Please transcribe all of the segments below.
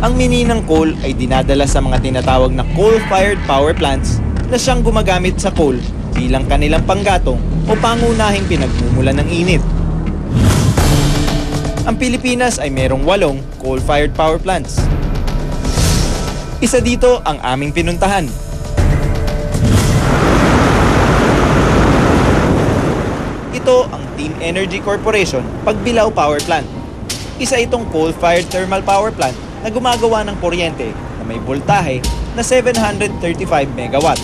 Ang mininang coal ay dinadala sa mga tinatawag na coal-fired power plants na siyang gumagamit sa coal bilang kanilang panggatong o pangunahing pinagmumulan ng init. Ang Pilipinas ay merong 8 coal-fired power plants. Isa dito ang aming pinuntahan. Ito ang Team Energy Corporation Pagbilao Power Plant. Isa itong coal-fired thermal power plant na gumagawa ng kuryente na may voltahe na 735 megawatt.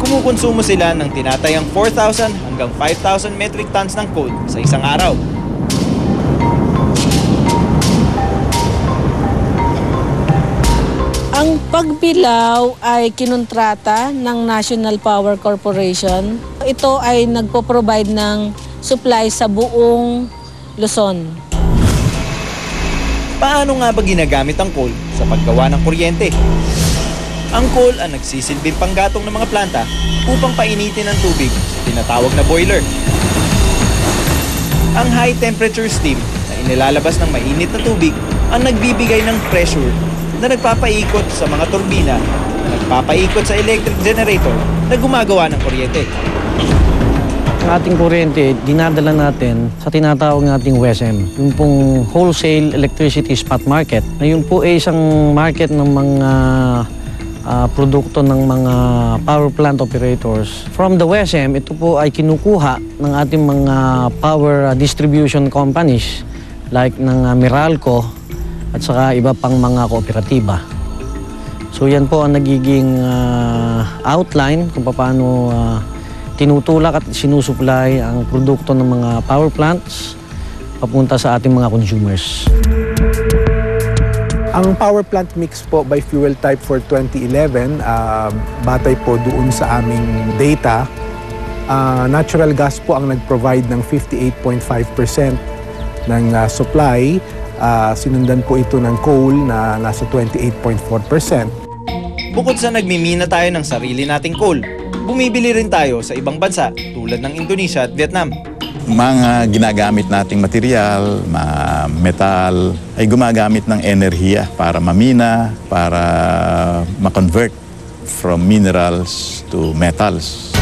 Kumukonsumo sila ng tinatayang 4,000 hanggang 5,000 metric tons ng coal sa isang araw. Ang Pagbilao ay kinontrata ng National Power Corporation. Ito ay nagpo-provide ng supply sa buong Luzon. Paano nga ba ginagamit ang coal sa paggawa ng kuryente? Ang coal ang nagsisilbing panggatong ng mga planta upang painitin ang tubig sa tinatawag na boiler. Ang high temperature steam na inilalabas ng mainit na tubig ang nagbibigay ng pressure na nagpapaikot sa mga turbina na nagpapaikot sa electric generator na gumagawa ng kuryente. Ang ating kuryente, dinadala natin sa tinatawag nating WESM, yung pong Wholesale Electricity Spot Market, na yun po ay isang market ng mga produkto ng mga power plant operators. From the WESM, ito po ay kinukuha ng ating mga power distribution companies like ng Meralco at saka iba pang mga kooperatiba. So yan po ang nagiging outline kung paano tinutulak at sinusupply ang produkto ng mga power plants papunta sa ating mga consumers. Ang power plant mix po by fuel type for 2011, batay po doon sa aming data, natural gas po ang nag-provide ng 58.5% ng supply. Sinundan po ito ng coal na nasa 28.4%. Bukod sa nagmimina tayo ng sarili nating coal, bumibili rin tayo sa ibang bansa tulad ng Indonesia at Vietnam. Mga ginagamit nating material, metal, ay gumagamit ng enerhiya para mamina, para ma-convert from minerals to metals.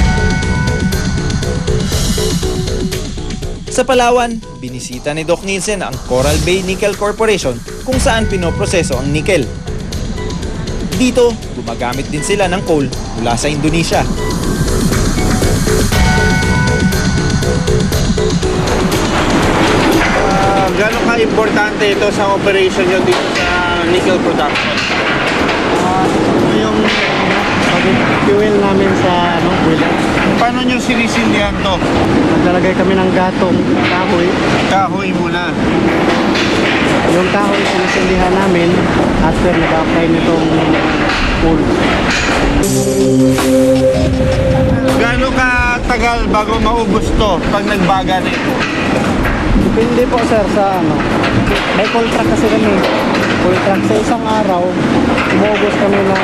Sa Palawan, binisita ni Doc Nielsen ang Coral Bay Nickel Corporation kung saan pinoproseso ang nickel. Dito, gumagamit din sila ng coal mula sa Indonesia. Gano'n ka-importante ito sa operation nyo dito sa nickel production? Yung fuel namin sa boiler. Paano nyo sinisindihan to? Naglalagay kami ng gatong kahoy. Kahoy muna. Yung kahoy sinisindihan namin after nag-apply nitong coal. Gano'n ka-tagal bago maubos to pag nagbaga na ito? Depende po sir sa may contract kasi kami. Contract sa isang araw, umubos kami ng 6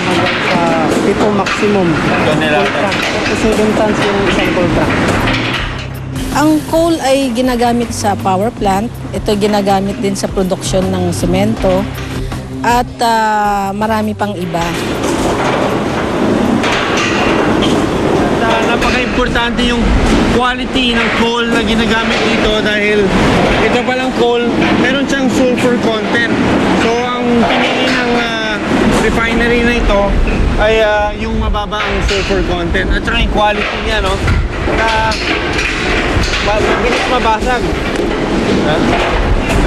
hanggang sa 7 maximum. Contract. 7 tons yung isang contract. Ang coal ay ginagamit sa power plant. Ito ginagamit din sa produksyon ng semento at marami pang iba. Napaka-importante yung quality ng coal na ginagamit dito dahil ito palang coal, meron siyang sulfur content. So ang pinili ng refinery na ito ay yung mababa ang sulfur content at saka yung quality niya, no? Na mabilis mabasag.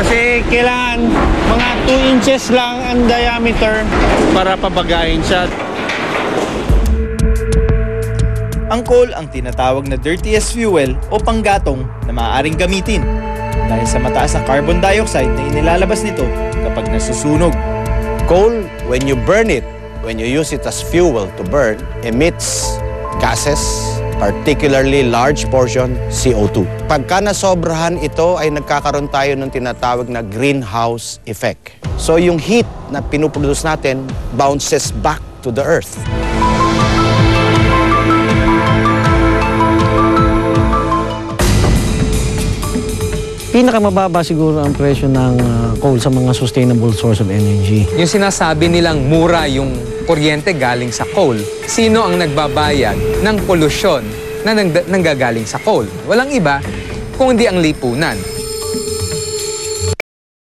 Kasi kailangan mga 2 inches lang ang diameter para pabagayin siya. Ang coal ang tinatawag na dirtiest fuel o panggatong na maaaring gamitin dahil sa mataas na carbon dioxide na inilalabas nito kapag nasusunog. Coal, when you burn it, when you use it as fuel to burn, emits gases, particularly large portion CO2. Pagka nasobrahan ito ay nagkakaroon tayo ng tinatawag na greenhouse effect. So yung heat na pinuproduce natin bounces back to the earth. Pinakamababa siguro ang presyo ng coal sa mga sustainable source of energy. Yung sinasabi nilang mura yung kuryente galing sa coal, sino ang nagbabayad ng polusyon na nanggagaling sa coal? Walang iba, kundi ang lipunan.